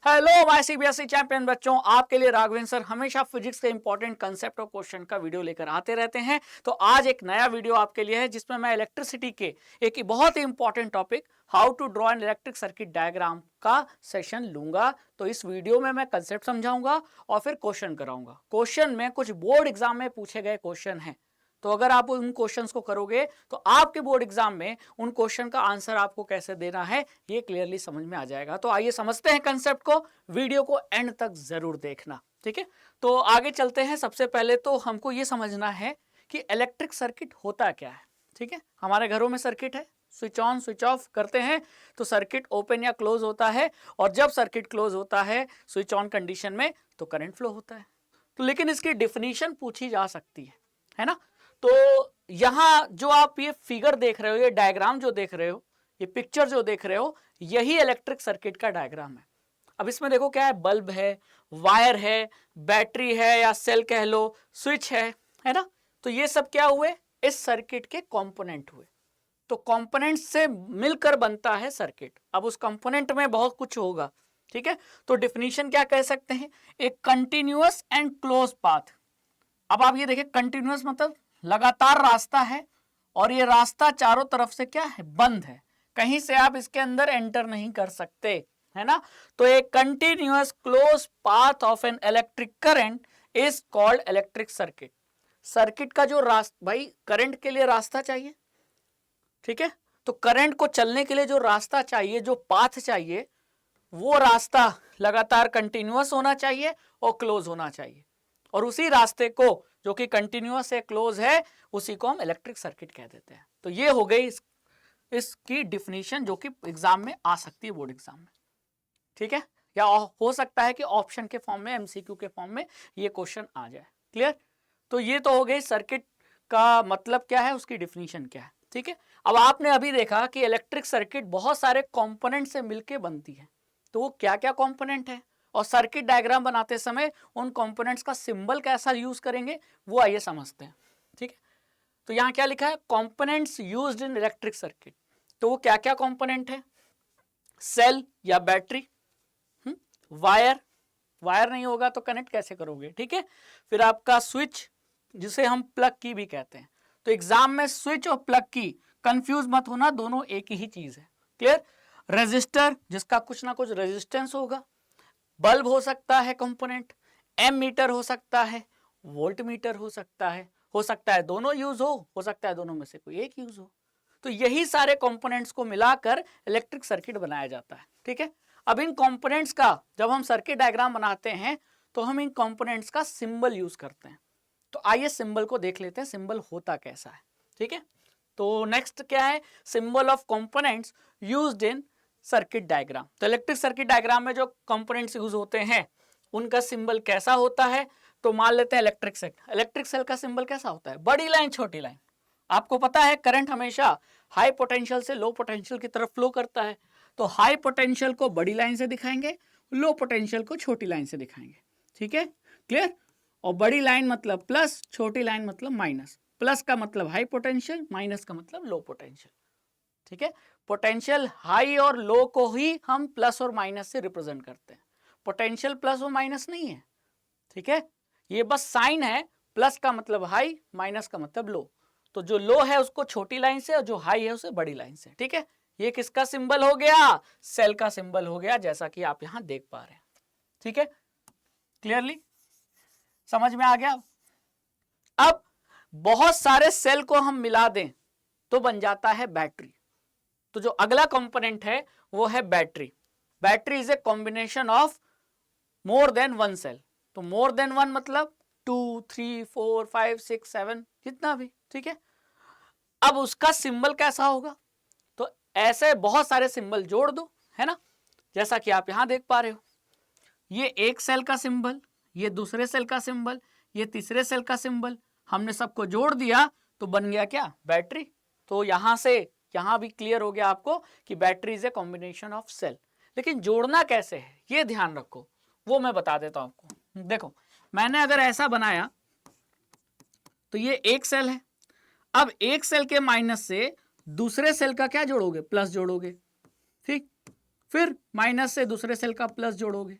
Hello my CBSE champion बच्चों, आपके लिए राघवेंद्र सर हमेशा फिजिक्स के इंपॉर्टेंट कंसेप्ट और क्वेश्चन का वीडियो लेकर आते रहते हैं। तो आज एक नया वीडियो आपके लिए है जिसमें मैं इलेक्ट्रिसिटी के एक बहुत ही important topic how to draw an electric circuit diagram का सेशन लूंगा। तो इस वीडियो में मैं कंसेप्ट समझाऊंगा और फिर क्वेश्चन कराऊंगा। क्वेश्चन में कुछ बोर्ड एग्जाम में पूछे गए क्वेश्चन हैं, तो अगर आप उन क्वेश्चंस को करोगे तो आपके बोर्ड एग्जाम में उन क्वेश्चन का आंसर आपको कैसे देना है ये क्लियरली समझ में आ जाएगा। तो आइए समझते हैं कंसेप्ट को, वीडियो को एंड तक जरूर देखना, ठीक है। तो आगे चलते हैं। सबसे पहले तो हमको ये समझना है कि इलेक्ट्रिक सर्किट होता क्या है, ठीक है। हमारे घरों में सर्किट है, स्विच ऑन स्विच ऑफ करते हैं तो सर्किट ओपन या क्लोज होता है, और जब सर्किट क्लोज होता है स्विच ऑन कंडीशन में तो करंट फ्लो होता है। तो लेकिन इसकी डिफिनीशन पूछी जा सकती है ना। तो यहां जो आप ये फिगर देख रहे हो, ये डायग्राम जो देख रहे हो, ये पिक्चर जो देख रहे हो, यही इलेक्ट्रिक सर्किट का डायग्राम है। अब इसमें देखो क्या है, बल्ब है, वायर है, बैटरी है या सेल कह लो, स्विच है ना। तो ये सब क्या हुए, इस सर्किट के कंपोनेंट हुए। तो कंपोनेंट से मिलकर बनता है सर्किट। अब उस कंपोनेंट में बहुत कुछ होगा, ठीक है। तो डिफिनीशन क्या कह सकते हैं, एक कंटिन्यूअस एंड क्लोज पाथ। अब आप ये देखिए, कंटिन्यूअस मतलब लगातार रास्ता है, और ये रास्ता चारों तरफ से क्या है, बंद है, कहीं से आप इसके अंदर एंटर नहीं कर सकते, है ना। तो एक continuous close path of an electric current is called electric circuit. Circuit का जो रास्ता, भाई करंट के लिए रास्ता चाहिए, ठीक है। तो करंट को चलने के लिए जो रास्ता चाहिए, जो पाथ चाहिए, वो रास्ता लगातार कंटिन्यूअस होना चाहिए और क्लोज होना चाहिए। और उसी रास्ते को जो कि कंटिन्यूअस है, क्लोज है, उसी को हम इलेक्ट्रिक सर्किट कह देते हैं। तो ये हो गई इसकी डिफिनीशन जो कि एग्जाम में आ सकती है, बोर्ड एग्जाम में, ठीक है। या हो सकता है कि ऑप्शन के फॉर्म में, एमसीक्यू के फॉर्म में ये क्वेश्चन आ जाए। क्लियर। तो ये तो हो गई सर्किट का मतलब क्या है, उसकी डिफिनीशन क्या है, ठीक है। अब आपने अभी देखा कि इलेक्ट्रिक सर्किट बहुत सारे कंपोनेंट से मिलकर बनती है। तो वो क्या क्या कंपोनेंट है, और सर्किट डायग्राम बनाते समय उन कंपोनेंट्स का सिंबल कैसा यूज करेंगे, वो आइए समझते हैं, ठीक है। तो यहां क्या लिखा है, components used in electric circuit. तो वो क्या क्या कंपोनेंट है, सेल या बैटरी, वायर, वायर नहीं होगा तो कनेक्ट कैसे करोगे, ठीक है। फिर आपका स्विच, जिसे हम प्लग की भी कहते हैं। तो एग्जाम में स्विच और प्लग की कंफ्यूज मत होना, दोनों एक ही चीज है। क्लियर। रेजिस्टर, जिसका कुछ ना कुछ रेजिस्टेंस होगा। बल्ब हो सकता है कंपोनेंट, एम मीटर हो सकता है, वोल्ट मीटर हो सकता है दोनों यूज हो सकता है दोनों में से कोई एक यूज हो। तो यही सारे कंपोनेंट्स को मिलाकर इलेक्ट्रिक सर्किट बनाया जाता है, ठीक है। अब इन कंपोनेंट्स का जब हम सर्किट डायग्राम बनाते हैं तो हम इन कंपोनेंट्स का सिंबल यूज करते हैं। तो आइए सिंबल को देख लेते हैं, सिंबल होता कैसा है, ठीक है। तो नेक्स्ट क्या है, symbol of components used in circuit diagram. तो इलेक्ट्रिक सर्किट डायग्राम में जो कंपोनेंट्स यूज होते हैं उनका सिंबल कैसा होता है। तो मान लेते हैं इलेक्ट्रिक सेल। इलेक्ट्रिक सेल का सिंबल कैसा होता है, बड़ी लाइन छोटी लाइन। आपको पता है करंट हमेशा हाई पोटेंशियल से लो पोटेंशियल की तरफ फ्लो करता है। तो हाई पोटेंशियल को बड़ी लाइन से दिखाएंगे, लो पोटेंशियल को छोटी लाइन से दिखाएंगे, ठीक है। क्लियर। और बड़ी लाइन मतलब प्लस, छोटी लाइन मतलब माइनस। प्लस का मतलब हाई पोटेंशियल, माइनस का मतलब लो पोटेंशियल, ठीक है। पोटेंशियल हाई और लो को ही हम प्लस और माइनस से रिप्रेजेंट करते हैं। पोटेंशियल प्लस और माइनस नहीं है, ठीक है। ये बस साइन है, प्लस का मतलब हाई, माइनस का मतलब लो। तो जो लो है उसको छोटी लाइन से और जो हाई है उसे बड़ी लाइन से, ठीक है। ये किसका सिंबल हो गया, सेल का सिंबल हो गया, जैसा कि आप यहां देख पा रहे हैं, ठीक है। क्लियरली समझ में आ गया। अब बहुत सारे सेल को हम मिला दें तो बन जाता है बैटरी। तो जो अगला कंपोनेंट है वो है battery. Battery is a combination of more than one cell. तो मोर देन वन मतलब 2, 3, 4, 5, 6, 7 जितना भी, ठीक है। अब उसका सिंबल कैसा होगा, तो ऐसे बहुत सारे सिंबल जोड़ दो, है ना, जैसा कि आप यहां देख पा रहे हो। ये एक सेल का सिंबल, ये दूसरे सेल का सिंबल, ये तीसरे सेल का सिंबल, हमने सबको जोड़ दिया तो बन गया क्या, बैटरी। तो यहां से यहां भी क्लियर हो गया आपको कि battery is a combination of cell. लेकिन जोड़ना कैसे है ये ध्यान रखो, वो मैं बता देता हूं आपको। देखो मैंने अगर ऐसा बनाया तो ये एक सेल है। अब एक सेल के माइनस से दूसरे सेल का क्या जोड़ोगे, प्लस जोड़ोगे, ठीक। फिर माइनस से दूसरे सेल का प्लस जोड़ोगे।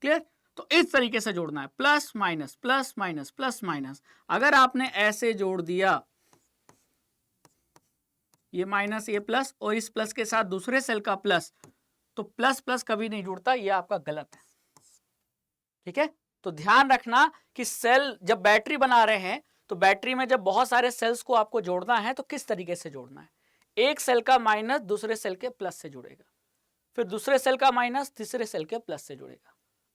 क्लियर? तो इस तरीके से जोड़ना है, plus minus plus minus plus minus. अगर आपने ऐसे जोड़ दिया, ये माइनस ये प्लस और इस प्लस के साथ दूसरे सेल का प्लस, तो प्लस प्लस कभी नहीं जुड़ता, ये आपका गलत है। ठीक है? तो ध्यान रखना कि सेल जब बैटरी बना रहे हैं तो बैटरी में जब बहुत सारे सेल्स को आपको जोड़ना है तो किस तरीके से जोड़ना है। एक सेल का माइनस दूसरे सेल के प्लस से जुड़ेगा, फिर दूसरे सेल का माइनस तीसरे सेल के प्लस से जुड़ेगा।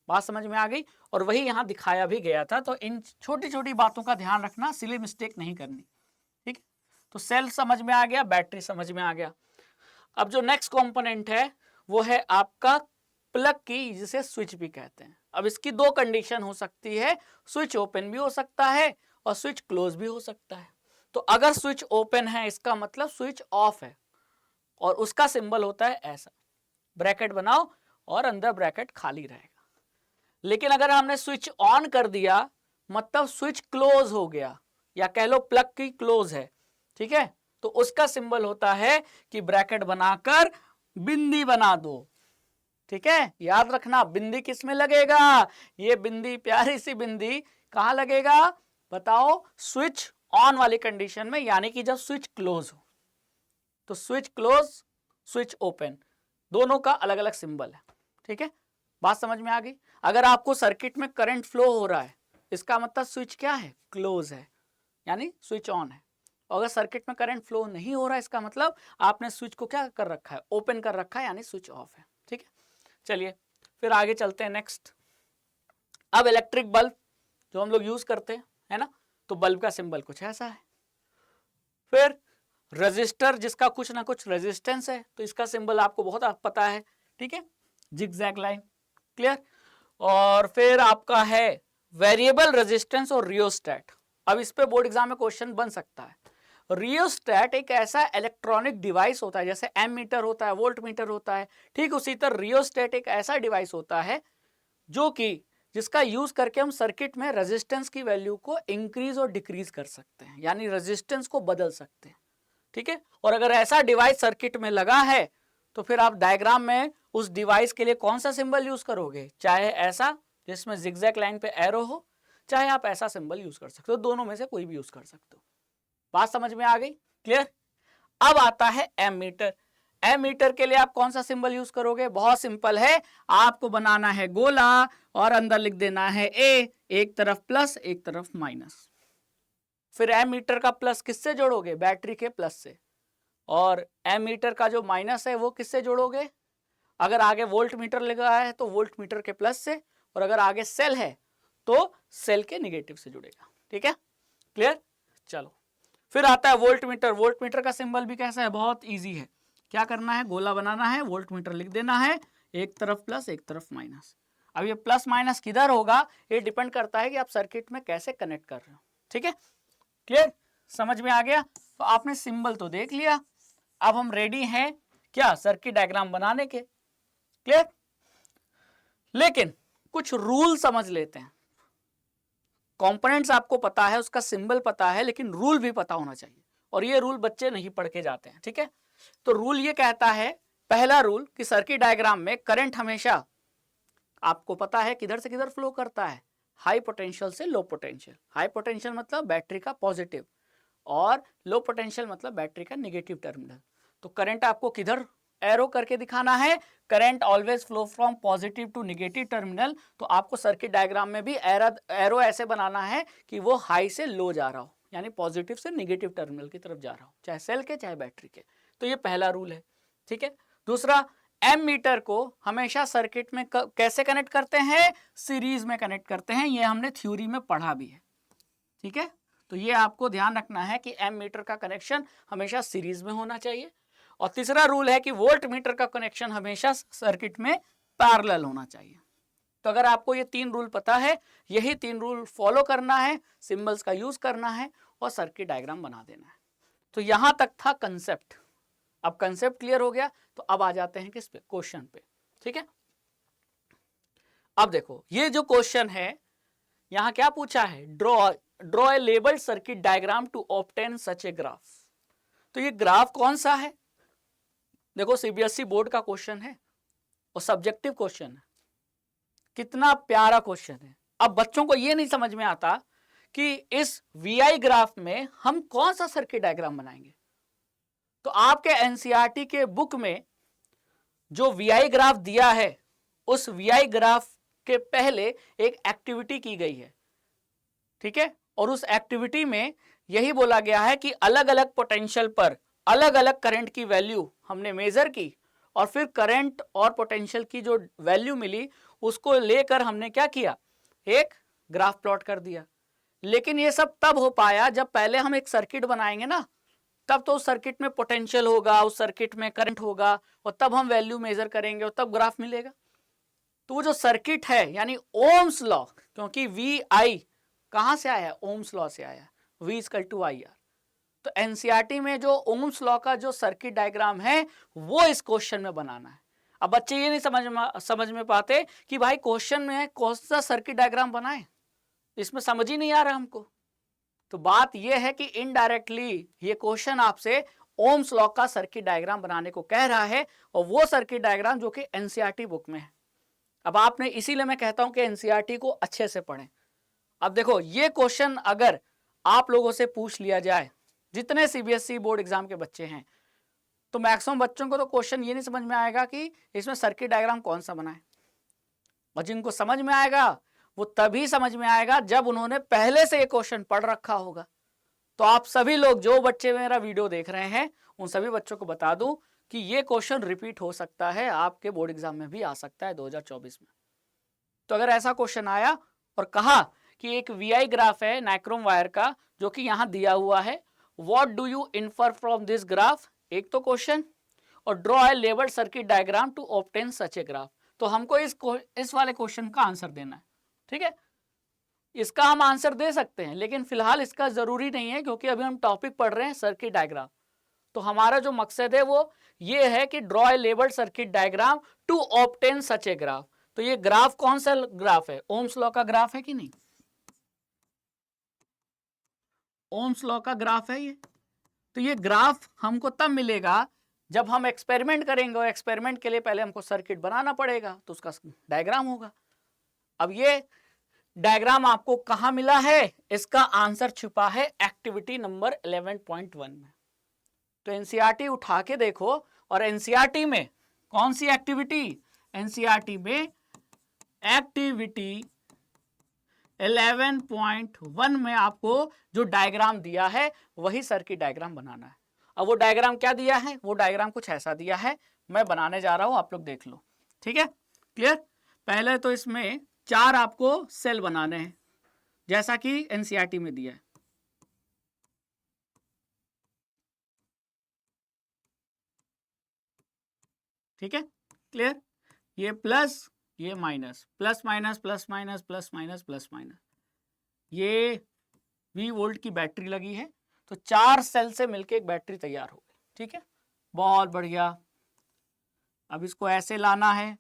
बात समझ में आ गई? और वही यहां दिखाया भी गया था। तो इन छोटी छोटी बातों का ध्यान रखना, सिली मिस्टेक नहीं करनी। ठीक? तो सेल समझ में आ गया, बैटरी समझ में आ गया। अब जो नेक्स्ट कंपोनेंट है वो है आपका प्लग की, जिसे स्विच भी कहते हैं। अब इसकी दो कंडीशन हो सकती है, स्विच ओपन भी हो सकता है और स्विच क्लोज भी हो सकता है। तो अगर स्विच ओपन है इसका मतलब स्विच ऑफ है, और उसका सिंबल होता है ऐसा, ब्रैकेट बनाओ और अंदर ब्रैकेट खाली रहेगा। लेकिन अगर हमने स्विच ऑन कर दिया मतलब स्विच क्लोज हो गया, या कह लो प्लग की क्लोज है। ठीक है? तो उसका सिंबल होता है कि ब्रैकेट बनाकर बिंदी बना दो। ठीक है? याद रखना, बिंदी किस में लगेगा? ये बिंदी, प्यारी सी बिंदी कहां लगेगा बताओ? स्विच ऑन वाली कंडीशन में, यानी कि जब स्विच क्लोज हो। तो स्विच क्लोज, स्विच ओपन, दोनों का अलग अलग सिंबल है। ठीक है? बात समझ में आ गई? अगर आपको सर्किट में करंट फ्लो हो रहा है, इसका मतलब स्विच क्या है? क्लोज है, यानी स्विच ऑन है। और अगर सर्किट में करंट फ्लो नहीं हो रहा है, इसका मतलब आपने स्विच को क्या कर रखा है? ओपन कर रखा है, यानी स्विच ऑफ है। ठीक है? चलिए फिर आगे चलते हैं नेक्स्ट। अब इलेक्ट्रिक बल्ब जो हम लोग यूज करते हैं, है ना, तो बल्ब का सिंबल कुछ ऐसा है। फिर रजिस्टर, जिसका कुछ ना कुछ रेजिस्टेंस है, तो इसका सिंबल आपको बहुत पता है। ठीक है? Zigzag line. क्लियर? और फिर आपका है वेरिएबल रेजिस्टेंस और रियोस्टेट। अब इस पे बोर्ड एग्जाम में क्वेश्चन बन सकता है। रियोस्टेट एक ऐसा इलेक्ट्रॉनिक डिवाइस होता है, जैसे एम मीटर होता है, वोल्ट मीटर होता है, ठीक उसी तरह रियोस्टेट एक ऐसा डिवाइस होता है जो कि जिसका यूज करके हम सर्किट में रेजिस्टेंस की वैल्यू को इंक्रीज और डिक्रीज कर सकते हैं, यानी रेजिस्टेंस को बदल सकते हैं। ठीक है? और अगर ऐसा डिवाइस सर्किट में लगा है तो फिर आप डायग्राम में उस डिवाइस के लिए कौन सा सिंबल यूज करोगे? चाहे ऐसा जिसमें जिगजैग लाइन पे एरो हो, चाहे आप ऐसा सिंबल यूज कर सकते हो, दोनों में से कोई भी यूज कर सकते हो। बात समझ में आ गई? क्लियर? अब आता है एम मीटर। एम मीटर के लिए आप कौन सा सिंबल यूज करोगे? बहुत सिंपल है, आपको बनाना है गोला और अंदर लिख देना है ए, एक तरफ प्लस एक तरफ माइनस। फिर एम मीटर का प्लस किससे जोड़ोगे? बैटरी के प्लस से। और एम मीटर का जो माइनस है वो किससे जोड़ोगे? अगर आगे वोल्ट मीटर लगा है तो वोल्ट मीटर के प्लस से, और अगर आगे सेल है तो सेल के निगेटिव से जुड़ेगा। ठीक है? क्लियर? चलो फिर आता है वोल्ट मीटर। वोल्ट मीटर का सिंबल भी कैसा है? बहुत इजी है। क्या करना है? गोला बनाना है, वोल्ट मीटर लिख देना है, एक तरफ प्लस एक तरफ माइनस। अब ये प्लस माइनस किधर होगा ये डिपेंड करता है कि आप सर्किट में कैसे कनेक्ट कर रहे हो। ठीक है? क्लियर? समझ में आ गया? तो आपने सिंबल तो देख लिया, अब हम रेडी हैं क्या सर्किट डायग्राम बनाने के। क्लियर? लेकिन कुछ रूल समझ लेते हैं। कंपोनेंट्स आपको पता है, उसका सिंबल पता है, लेकिन रूल भी पता होना चाहिए, और ये रूल बच्चे नहीं पढ़ के जाते हैं। ठीक है? तो रूल ये कहता है, पहला रूल, कि सर्किट डायग्राम में करंट हमेशा आपको पता है किधर से किधर फ्लो करता है? हाई पोटेंशियल से लो पोटेंशियल। हाई पोटेंशियल मतलब बैटरी का पॉजिटिव, और लो पोटेंशियल मतलब बैटरी का नेगेटिव टर्मिनल। तो करंट आपको किधर एरो करके दिखाना है? Current always flow from positive to negative terminal. तो आपको सर्किट डायग्राम में भी एरो ऐसे बनाना है कि वो हाई से लो जा रहा हो, यानी पॉजिटिव से नेगेटिव टर्मिनल की तरफ जा रहा हो, चाहे सेल के चाहे बैटरी के। तो ये पहला रूल है। ठीक है? दूसरा, एम मीटर को हमेशा सर्किट में कैसे कनेक्ट करते हैं? सीरीज में कनेक्ट करते हैं। ये हमने थ्योरी में पढ़ा भी है। ठीक है? तो ये आपको ध्यान रखना है कि एम मीटर का कनेक्शन हमेशा सीरीज में होना चाहिए। और तीसरा रूल है कि वोल्ट मीटर का कनेक्शन हमेशा सर्किट में पैरेलल होना चाहिए। तो अगर आपको ये तीन रूल पता है, यही तीन रूल फॉलो करना है, सिंबल्स का यूज करना है और सर्किट डायग्राम बना देना है। तो यहां तक था कंसेप्ट। अब कंसेप्ट क्लियर हो गया, तो अब आ जाते हैं किस पे? क्वेश्चन पे। ठीक है? अब देखो, ये जो क्वेश्चन है यहां क्या पूछा है? Draw a labelled circuit diagram to obtain such a graph. तो ये ग्राफ कौन सा है? देखो, सीबीएसई बोर्ड का क्वेश्चन है, और सब्जेक्टिव क्वेश्चन है। कितना प्यारा क्वेश्चन है। अब बच्चों को ये नहीं समझ में आता कि इस वीआई ग्राफ में हम कौन सा सर्किट डायग्राम बनाएंगे। तो आपके एनसीईआरटी के बुक में जो वीआई ग्राफ दिया है, उस वीआई ग्राफ के पहले एक एक्टिविटी की गई है, ठीक है। और उस एक्टिविटी में यही बोला गया है कि अलग अलग पोटेंशियल पर अलग अलग करंट की वैल्यू हमने मेजर की और फिर करंट और पोटेंशियल की जो वैल्यू मिली उसको लेकर हमने क्या किया, एक ग्राफ प्लॉट कर दिया। लेकिन ये सब तब हो पाया जब पहले हम एक सर्किट बनाएंगे ना, तब तो उस सर्किट में पोटेंशियल होगा, उस सर्किट में करंट होगा और तब हम वैल्यू मेजर करेंगे और तब ग्राफ मिलेगा। तो वो जो सर्किट है यानी ओम्स लॉ, क्योंकि वी आई कहां से आया, ओम्स लॉ से आया, V = IR। तो एनसीईआरटी में जो ओम्स लॉ का जो सर्किट डायग्राम है वो इस क्वेश्चन में बनाना है। अब बच्चे ये नहीं समझ में पाते कि भाई क्वेश्चन में कौन सा सर्किट डायग्राम बनाए, इसमें समझ ही नहीं आ रहा हमको। तो बात यह है कि इनडायरेक्टली ये क्वेश्चन आपसे ओम्स लॉ का सर्किट डायग्राम बनाने को कह रहा है और वो सर्किट डायग्राम जो कि एनसीईआरटी बुक में है। अब आपने, इसीलिए मैं कहता हूं कि एनसीईआरटी को अच्छे से पढ़ें। अब देखो ये क्वेश्चन अगर आप लोगों से पूछ लिया जाए, जितने सीबीएसई बोर्ड एग्जाम के बच्चे हैं, तो मैक्सिमम बच्चों को तो क्वेश्चन ये नहीं समझ में आएगा कि इसमें सर्किट डायग्राम कौन सा बनाए। और जिनको समझ में आएगा वो तभी समझ में आएगा जब उन्होंने पहले से ये क्वेश्चन पढ़ रखा होगा। तो आप सभी लोग जो बच्चे मेरा वीडियो देख रहे हैं उन सभी बच्चों को बता दूं कि ये क्वेश्चन रिपीट हो सकता है, आपके बोर्ड एग्जाम में भी आ सकता है 2024 में। तो अगर ऐसा क्वेश्चन आया और कहा कि एक वीआई ग्राफ है नाइक्रोम वायर का जो कि यहां दिया हुआ है, what do you infer from this graph, एक तो क्वेश्चन, और draw a labelled circuit diagram to obtain such a graph. तो हमको इस वाले क्वेश्चन का आंसर देना है, ठीक है। इसका हम आंसर दे सकते हैं लेकिन फिलहाल इसका जरूरी नहीं है क्योंकि अभी हम टॉपिक पढ़ रहे हैं सर्किट डायग्राम। तो हमारा जो मकसद है वो ये है कि draw a labelled circuit diagram to obtain such a graph. तो ये ग्राफ कौन सा ग्राफ है, ओम्स लॉ का ग्राफ है कि नहीं, ओम्स लॉ का ग्राफ है ये। तो ये ग्राफ हमको तब मिलेगा जब हम एक्सपेरिमेंट करेंगे और एक्सपेरिमेंट के लिए पहले हमको सर्किट बनाना पड़ेगा, तो उसका डायग्राम होगा। अब ये डायग्राम आपको कहां मिला है, इसका आंसर छुपा है एक्टिविटी नंबर 11.1 में। तो एनसीईआरटी उठा के देखो और एनसीईआरटी में कौन सी एक्टिविटी, एनसीईआरटी में एक्टिविटी 11.1 में आपको जो डायग्राम दिया है वही सर्किट डायग्राम बनाना है। अब वो डायग्राम क्या दिया है, वो डायग्राम कुछ ऐसा दिया है, मैं बनाने जा रहा हूं, आप लोग देख लो, ठीक है, क्लियर। पहले तो इसमें 4 आपको सेल बनाने हैं जैसा कि एनसीईआरटी में दिया है, ठीक है, क्लियर। ये प्लस, ये minus, plus minus plus minus plus minus plus minus, ये 20 वोल्ट की बैटरी लगी है। तो 4 सेल से मिलके एक बैटरी तैयार हो गई, ठीक है, बहुत बढ़िया। अब इसको ऐसे लाना है,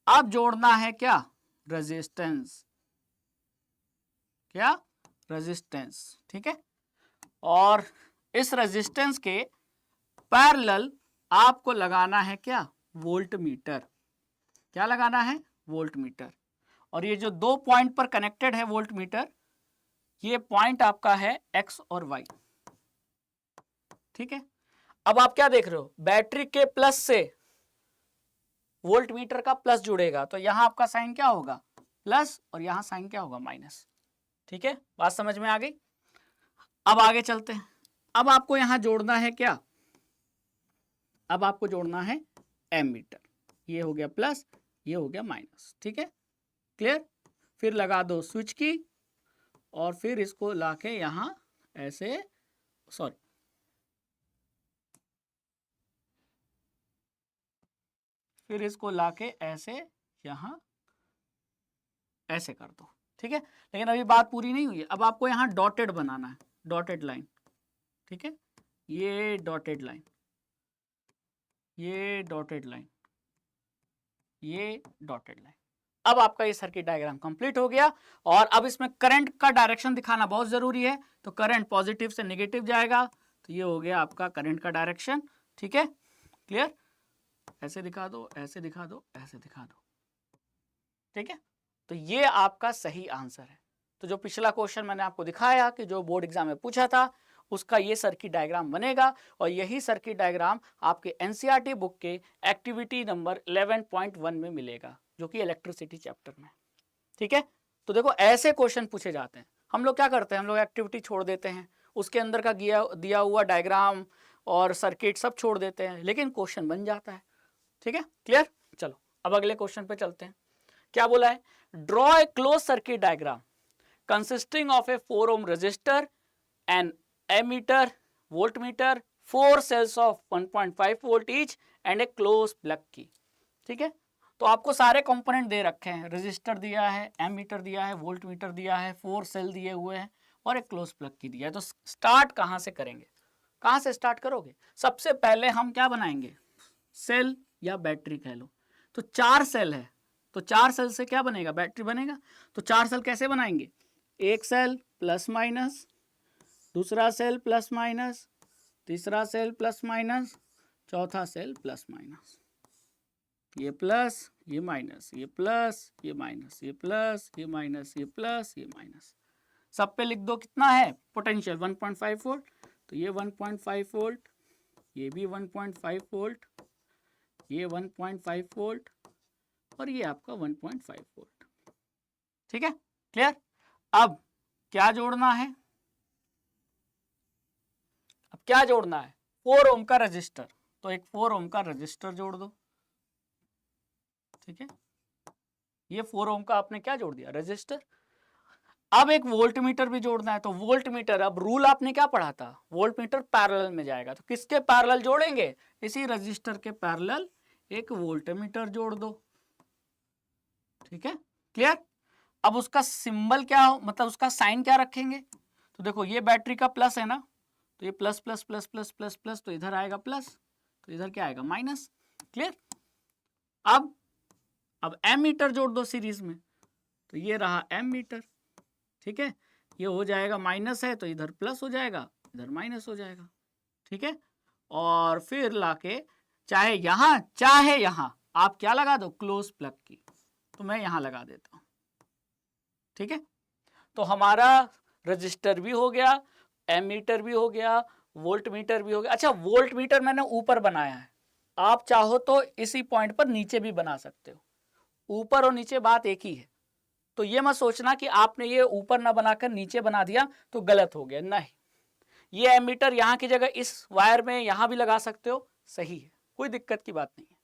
अब जोड़ना है क्या, रेजिस्टेंस, क्या, रेजिस्टेंस, ठीक है। और इस रेजिस्टेंस के पैरेलल आपको लगाना है क्या, वोल्ट मीटर, क्या लगाना है, वोल्ट मीटर। और ये जो 2 पॉइंट पर कनेक्टेड है वोल्ट मीटर, ये पॉइंट आपका है एक्स और वाई, ठीक है। अब आप क्या देख रहे हो, बैटरी के प्लस से वोल्ट मीटर का प्लस जुड़ेगा तो यहां आपका साइन क्या होगा, प्लस, और यहां साइन क्या होगा, माइनस, ठीक है, बात समझ में आ गई। अब आगे चलते हैं। अब आपको यहां जोड़ना है क्या, अब आपको जोड़ना है एमीटर, ये हो गया प्लस, ये हो गया माइनस, ठीक है, क्लियर। फिर लगा दो स्विच की और फिर इसको लाके यहां ऐसे, सॉरी, फिर इसको लाके ऐसे यहां ऐसे कर दो, ठीक है। लेकिन अभी बात पूरी नहीं हुई है, अब आपको यहां डॉटेड बनाना है, डॉटेड लाइन, ठीक है, ये डॉटेड लाइन, ये डॉटेड लाइन, ये डॉटेड लाइन। अब आपका ये सर्किट डायग्राम कंप्लीट हो गया। और अब इसमें करंट का डायरेक्शन दिखाना बहुत जरूरी है। तो करंट पॉजिटिव से नेगेटिव जाएगा, तो ये हो गया आपका करंट का डायरेक्शन, ठीक है, क्लियर। ऐसे दिखा दो, ऐसे दिखा दो, ऐसे दिखा दो। ठीक है, तो ये आपका सही आंसर है। तो जो पिछला क्वेश्चन मैंने आपको दिखाया कि जो बोर्ड एग्जाम में पूछा था, उसका ये सर्किट डायग्राम बनेगा और यही सर्किट डायग्राम आपके एनसीईआरटी बुक के एक्टिविटी नंबर 11.1 में मिलेगा, जो कि इलेक्ट्रिसिटी चैप्टर में। ठीक है, तो देखो ऐसे क्वेश्चन पूछे जाते हैं। हम लोग क्या करते हैं, हम लोग एक्टिविटी छोड़ देते हैं, उसके अंदर का दिया हुआ डायग्राम और सर्किट सब छोड़ देते हैं, लेकिन क्वेश्चन बन जाता है। ठीक है, क्लियर। चलो अब अगले क्वेश्चन पे चलते हैं। क्या बोला है, draw A close circuit diagram consisting of A 4 ohm resistor, an ammeter, voltmeter, 4 cells of 1.5 volt each and a closed plug key। ठीक है, तो आपको सारे कंपोनेंट दे रखे हैं, रजिस्टर दिया है, एमीटर दिया है, वोल्ट मीटर दिया है, 4 सेल दिए हुए हैं और एक क्लोज प्लग की दिया है। तो स्टार्ट कहाँ से करेंगे, कहाँ से स्टार्ट करोगे? सबसे पहले हम क्या बनाएंगे, सेल या बैटरी कह लो। तो 4 सेल है, तो 4 सेल से क्या बनेगा, बैटरी बनेगा। तो 4 सेल कैसे बनाएंगे, एक सेल प्लस माइनस, दूसरा सेल प्लस माइनस, तीसरा सेल प्लस माइनस, चौथा सेल प्लस माइनस, ये प्लस ये माइनस, ये प्लस ये माइनस, ये प्लस ये माइनस, ये प्लस ये माइनस। सब पे लिख दो कितना है पोटेंशियल, 1.5 वोल्ट। तो ये 1.5 वोल्ट, ये भी 1.5 वोल्ट, ये 1.5 वोल्ट और ये आपका 1.5 वोल्ट। ठीक है, क्लियर। अब क्या जोड़ना है, अब क्या जोड़ना है, 4 ओम का रजिस्टर। तो एक 4 ओम का रजिस्टर जोड़ दो। ठीक है, ये 4 ओम का आपने क्या जोड़ दिया, रजिस्टर। अब एक वोल्ट मीटर भी जोड़ना है। तो वोल्ट मीटर, अब रूल आपने क्या पढ़ा था, वोल्ट मीटर पैरेलल में जाएगा। तो किसके पैरेलल जोड़ेंगे, इसी रजिस्टर के पैरेलल एक वोल्ट मीटर जोड़ दो। ठीक है, क्लियर। अब उसका सिंबल क्या हो, मतलब उसका साइन क्या रखेंगे। तो देखो ये बैटरी का प्लस है ना, तो ये plus plus plus plus plus plus, तो इधर आएगा प्लस, तो इधर क्या आएगा माइनस। क्लियर। अब एम मीटर जोड़ दो सीरीज में, तो ये रहा एम मीटर। ठीक है, ये हो जाएगा माइनस है तो इधर प्लस हो जाएगा, इधर माइनस हो जाएगा। ठीक है, और फिर लाके चाहे यहां आप क्या लगा दो, क्लोज प्लग की। तो मैं यहां लगा देता हूं। ठीक है, तो हमारा रजिस्टर भी हो गया, एमीटर भी हो गया, वोल्ट मीटर भी हो गया। अच्छा, वोल्ट मीटर मैंने ऊपर बनाया है, आप चाहो तो इसी पॉइंट पर नीचे भी बना सकते हो। ऊपर और नीचे बात एक ही है। तो ये मत सोचना कि आपने ये ऊपर ना बनाकर नीचे बना दिया तो गलत हो गया, नहीं। ये एमीटर यहाँ की जगह इस वायर में यहाँ भी लगा सकते हो, सही है, कोई दिक्कत की बात नहीं है।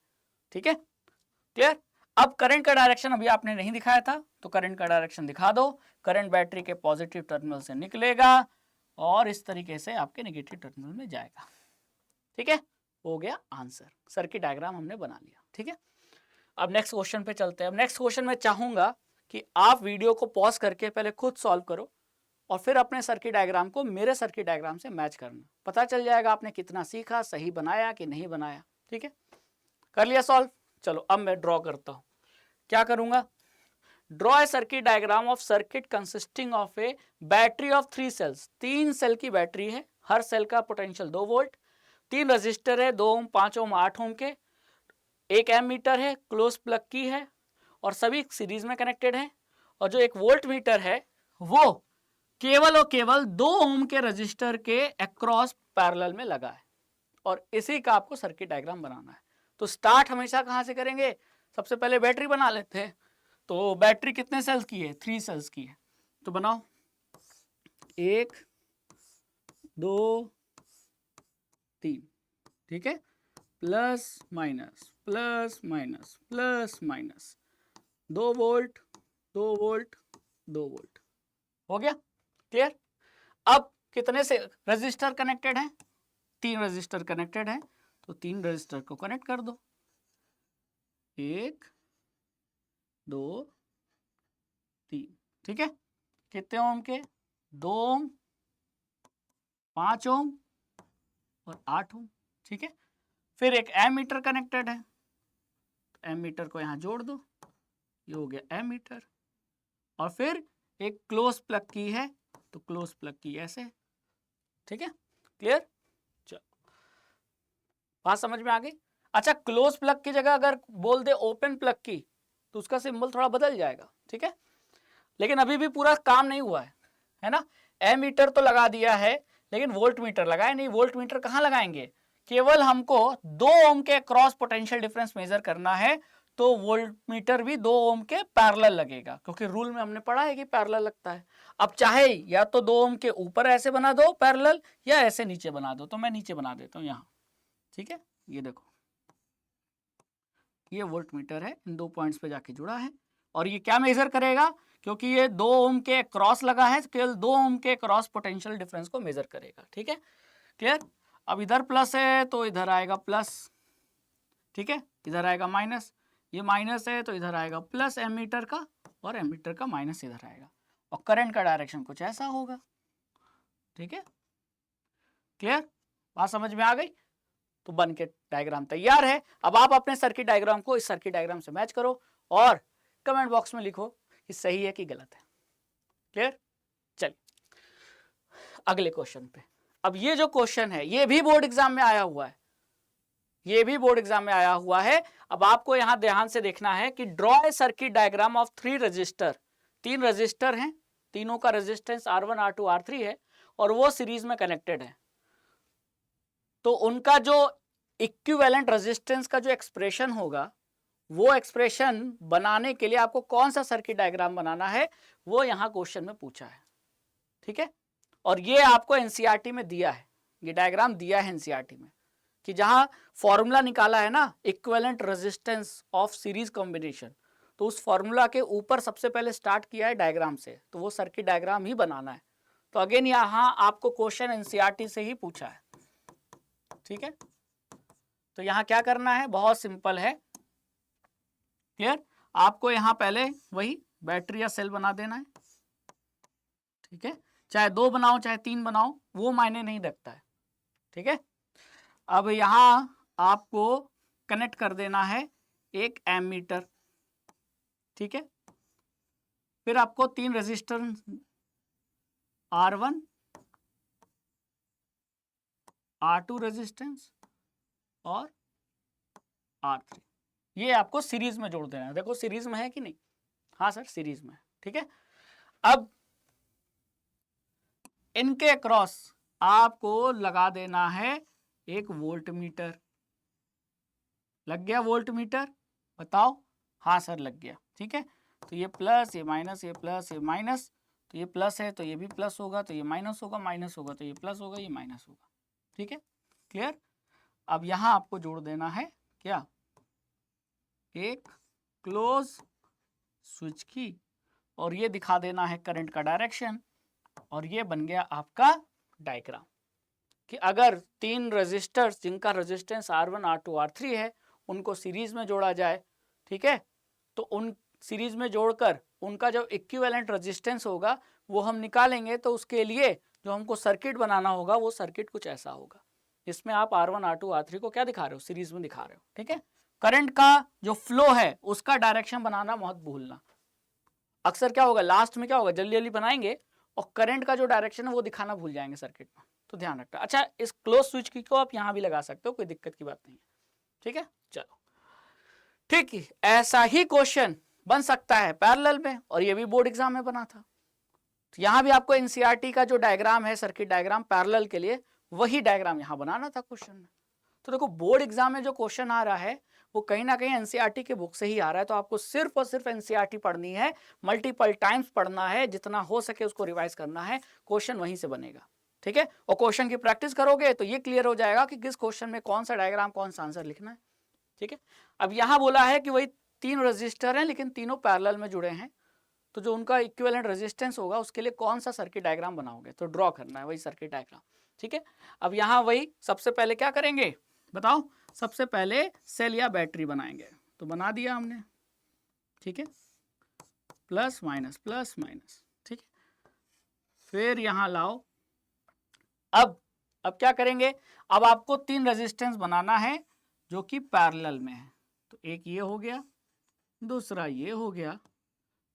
ठीक है, क्लियर। अब करंट का डायरेक्शन अभी आपने नहीं दिखाया था, तो करंट का डायरेक्शन दिखा दो। करंट बैटरी के पॉजिटिव टर्मिनल से निकलेगा और इस तरीके से आपके नेगेटिव टर्मिनल में जाएगा। ठीक है, हो गया आंसर, सर्किट डायग्राम हमने बना लिया। ठीक है, अब नेक्स्ट क्वेश्चन पे चलते हैं। अब नेक्स्ट क्वेश्चन में चाहूंगा कि आप वीडियो को पॉज करके पहले खुद सॉल्व करो और फिर अपने सर्किट डायग्राम को मेरे सर्किट डायग्राम से मैच करना। पता चल जाएगा आपने कितना सीखा, सही बनाया कि नहीं बनाया। ठीक है, कर लिया सॉल्व। चलो अब मैं ड्रॉ करता हूं। क्या करूंगा, draw a circuit diagram of circuit consisting of a battery of 3 cells. 3 cell की बैटरी है, हर सेल का पोटेंशियल 2 वोल्ट, 3 रजिस्टर है, 2 ओम, 5 ओम, 8 ओम के, एक एम मीटर है, क्लोज प्लग की है और सभी सीरीज में कनेक्टेड है। और जो एक वोल्ट मीटर है वो केवल और केवल 2 ओम के रजिस्टर के अक्रॉस पैरेलल में लगा है और इसी का आपको सर्किट डायग्राम बनाना है। तो स्टार्ट हमेशा कहां से करेंगे, सबसे पहले बैटरी बना लेते हैं। तो बैटरी कितने सेल्स की है, 3 सेल्स की है। तो बनाओ, 1 2 3। ठीक है, plus minus plus minus plus minus, 2 volt 2 volt 2 volt. हो गया, क्लियर। अब कितने से रजिस्टर कनेक्टेड हैं, 3 रजिस्टर कनेक्टेड हैं। तो 3 रजिस्टर को कनेक्ट कर दो, 1 2 3। ठीक है, कितने ओम के, 2 ओम, 5 ओम और 8 ओम। ठीक है, फिर एक एम मीटर कनेक्टेड है, एम मीटर को यहां जोड़ दो, ये हो गया एम मीटर। और फिर एक क्लोज प्लग की है, तो क्लोज प्लग की ऐसे। ठीक है, क्लियर। चलो, बात समझ में आ गई। अच्छा, क्लोज प्लग की जगह अगर बोल दे ओपन प्लग की तो उसका सिंबल थोड़ा बदल जाएगा, ठीक है। लेकिन अभी भी पूरा काम नहीं हुआ है ना। एमीटर तो लगा दिया है लेकिन वोल्ट मीटर लगाए नहीं। वोल्ट मीटर कहाँ लगाएंगे, केवल हमको 2 ओम के क्रॉस पोटेंशियल डिफरेंस मेजर करना है, तो वोल्ट मीटर भी 2 ओम के पैरेलल लगेगा, क्योंकि रूल में हमने पढ़ा है कि पैरेलल लगता है। अब चाहे या तो 2 ओम के ऊपर ऐसे बना दो पैरेलल, या ऐसे नीचे बना दो, तो मैं नीचे बना देता हूं यहाँ, ठीक है। ये देखो, ये वोल्ट मीटर है, इन 2 पॉइंट्स पे जाके जुड़ा है, और ये क्या मेजर करेगा, क्योंकि ये 2 ओम के क्रॉस लगा है, केवल 2 ओम के क्रॉस पोटेंशियल डिफरेंस को मेजर करेगा, ठीक है, क्लियर। अब इधर प्लस है तो इधर आएगा प्लस, ठीक है, इधर आएगा माइनस, ये माइनस है तो इधर आएगा प्लस एमीटर का, और एमीटर का माइनस इधर आएगा, और करंट का डायरेक्शन कुछ ऐसा होगा, ठीक है, क्लियर, बात समझ में आ गई। तो बन के डायग्राम तैयार है। अब आप अपने सर्किट डायग्राम को इस सर्किट डायग्राम से मैच करो और कमेंट बॉक्स में लिखो कि सही है कि गलत है, क्लियर। चलिए अगले क्वेश्चन पे। अब ये जो क्वेश्चन है ये भी बोर्ड एग्जाम में आया हुआ है, ये भी बोर्ड एग्जाम में आया हुआ है। अब आपको यहां ध्यान से देखना है कि draw a circuit diagram of 3 register. 3 register हैं, तीनों का रेजिस्टेंस R1 R2 R3 है और वो सीरीज में कनेक्टेड है। तो उनका जो इक्विवेलेंट रेजिस्टेंस का जो एक्सप्रेशन होगा, वो एक्सप्रेशन बनाने के लिए आपको कौन सा सर्किट डायग्राम बनाना है, वो यहां क्वेश्चन में पूछा है, ठीक है। और ये आपको एनसीईआरटी में दिया है, ये डायग्राम दिया है एनसीईआरटी में, कि जहां फॉर्मूला निकाला है ना, equivalent resistance of series combination, तो उस फॉर्मूला के ऊपर सबसे पहले स्टार्ट किया है डायग्राम से, तो वो सर्किट डायग्राम ही बनाना है। तो अगेन यहां आपको क्वेश्चन एनसीईआरटी से ही पूछा है, ठीक है। तो यहां क्या करना है, बहुत सिंपल है, क्लियर। आपको यहां पहले वही बैटरी या सेल बना देना है, ठीक है, चाहे 2 बनाओ चाहे 3 बनाओ, वो मायने नहीं रखता है, ठीक है। अब यहां आपको कनेक्ट कर देना है एक एमीटर, ठीक है। फिर आपको 3 रेजिस्टर R1 R2 रेजिस्टेंस और R3, ये आपको सीरीज में जोड़ देना है। देखो सीरीज में है कि नहीं, हाँ सर सीरीज में है, ठीक है। अब इनके अक्रॉस आपको लगा देना है एक वोल्ट मीटर। लग गया वोल्ट मीटर, बताओ, हाँ सर लग गया, ठीक है। तो ये प्लस, ये माइनस, ये प्लस, ये माइनस, तो ये प्लस है तो ये भी प्लस होगा, तो ये माइनस होगा, माइनस होगा तो ये प्लस होगा, ये माइनस होगा, ठीक है, क्लियर। अब यहां आपको जोड़ देना है क्या, एक क्लोज स्विच की, और ये दिखा देना है करंट का डायरेक्शन, और ये बन गया आपका डायग्राम, कि अगर 3 रेजिस्टर्स जिनका रेजिस्टेंस R1 R2 R3 है उनको सीरीज में जोड़ा जाए, ठीक है, तो उन सीरीज में जोड़कर उनका जो इक्विवेलेंट रेजिस्टेंस होगा वो हम निकालेंगे। तो उसके लिए जो हमको सर्किट बनाना होगा वो सर्किट कुछ ऐसा होगा, इसमें आप R1 R2 R3 को क्या दिखा रहे हो, सीरीज में दिखा रहे हो, ठीक है। करंट का जो फ्लो है उसका डायरेक्शन बनाना मत भूलना। अक्सर क्या होगा, लास्ट में क्या होगा, जल्दी जल्दी बनाएंगे और करंट का जो डायरेक्शन है वो दिखाना भूल जाएंगे सर्किट में, तो ध्यान रखना। अच्छा, इस क्लोज स्विच की को आप यहां भी लगा सकते हो, कोई दिक्कत की बात नहीं है, ठीक है। चलो ठीक है, ऐसा ही क्वेश्चन बन सकता है पैरेलल में, और ये भी बोर्ड एग्जाम में बना था। तो यहां भी आपको एनसीईआरटी का जो डायग्राम है सर्किट डायग्राम पैरेलल के लिए, वही डायग्राम यहां बनाना था क्वेश्चन में। तो देखो बोर्ड एग्जाम में जो क्वेश्चन आ रहा है वो कहीं ना कहीं एनसीईआरटी के बुक से ही आ रहा है, तो आपको सिर्फ और सिर्फ एनसीईआरटी पढ़नी है, मल्टीपल टाइम्स पढ़ना है, जितना हो सके उसको रिवाइज करना है, क्वेश्चन वहीं से बनेगा, ठीक है। और क्वेश्चन की प्रैक्टिस करोगे तो ये क्लियर हो जाएगा कि किस क्वेश्चन में कौन सा डायग्राम कौन सा आंसर लिखना है, ठीक है। अब यहां बोला है कि वही 3 रजिस्टर हैं लेकिन तीनों पैरेलल में जुड़े हैं, तो जो उनका इक्विवेलेंट रेजिस्टेंस होगा उसके लिए कौन सा सर्किट डायग्राम बनाओगे, तो ड्रॉ करना है वही सर्किट डायग्राम, ठीक है। अब यहाँ वही सबसे पहले क्या करेंगे बताओ, सबसे पहले सेल या बैटरी बनाएंगे, तो बना दिया हमने, ठीक है, प्लस माइनस, ठीक है। फिर यहाँ लाओ, अब क्या करेंगे, अब आपको 3 रेजिस्टेंस बनाना है जो कि पैरेलल में है, तो एक ये हो गया, दूसरा ये हो गया,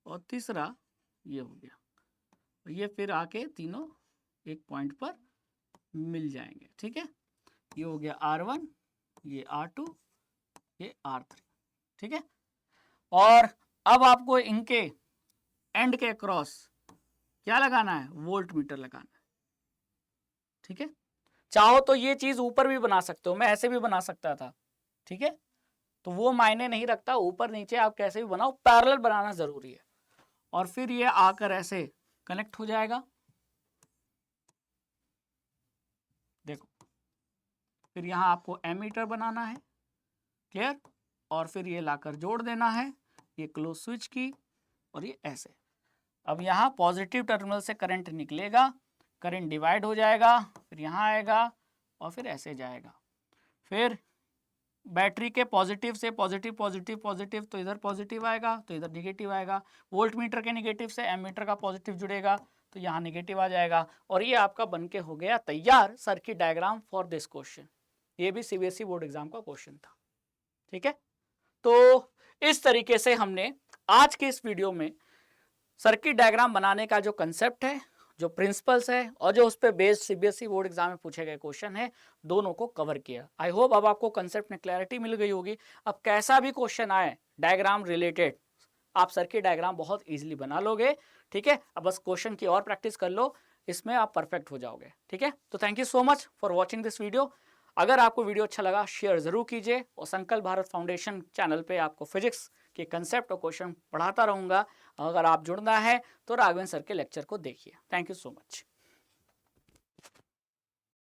और तीसरा ये हो गया, तो ये फिर आके तीनों एक पॉइंट पर मिल जाएंगे, ठीक है। ये हो गया R1, ये R2, ये R3, ठीक है। और अब आपको इनके एंड के क्रॉस क्या लगाना है, वोल्ट मीटर लगाना है, ठीक है। चाहो तो ये चीज ऊपर भी बना सकते हो, मैं ऐसे भी बना सकता था, ठीक है। तो वो मायने नहीं रखता, ऊपर नीचे आप कैसे भी बनाओ, पैरेलल बनाना जरूरी है। और फिर ये आकर ऐसे कनेक्ट हो जाएगा, देखो। फिर यहाँ आपको एमीटर बनाना है, क्लियर। और फिर ये लाकर जोड़ देना है, ये क्लोज स्विच की, और ये ऐसे। अब यहाँ पॉजिटिव टर्मिनल से करंट निकलेगा, करंट डिवाइड हो जाएगा, फिर यहाँ आएगा और फिर ऐसे जाएगा। फिर बैटरी के पॉजिटिव से पॉजिटिव पॉजिटिव पॉजिटिव, तो इधर पॉजिटिव आएगा तो इधर निगेटिव आएगा। वोल्ट मीटर के निगेटिव से एमीटर का पॉजिटिव जुड़ेगा तो यहाँ निगेटिव आ जाएगा। और ये आपका बनके हो गया तैयार circuit diagram for this question. ये भी सीबीएसई बोर्ड एग्जाम का क्वेश्चन था, ठीक है। तो इस तरीके से हमने आज के इस वीडियो में सर्किट डायग्राम बनाने का जो कंसेप्ट है, जो प्रिंसिपल्स है, और जो उस पर बेस्ड सीबीएसई बोर्ड एग्जाम में पूछे गए क्वेश्चन है, दोनों को कवर किया। आई होप अब आपको कंसेप्ट में क्लैरिटी मिल गई होगी। अब कैसा भी क्वेश्चन आए डायग्राम रिलेटेड, आप सर्किट डायग्राम बहुत इजीली बना लोगे, ठीक है। अब बस क्वेश्चन की और प्रैक्टिस कर लो, इसमें आप परफेक्ट हो जाओगे, ठीक है। तो thank you so much for watching this video. अगर आपको वीडियो अच्छा लगा शेयर जरूर कीजिए, और संकल्प भारत फाउंडेशन चैनल पे आपको फिजिक्स के कंसेप्ट और क्वेश्चन पढ़ाता रहूंगा। अगर आप जुड़ना है तो राघवेंद्र सर के लेक्चर को देखिए। Thank you so much.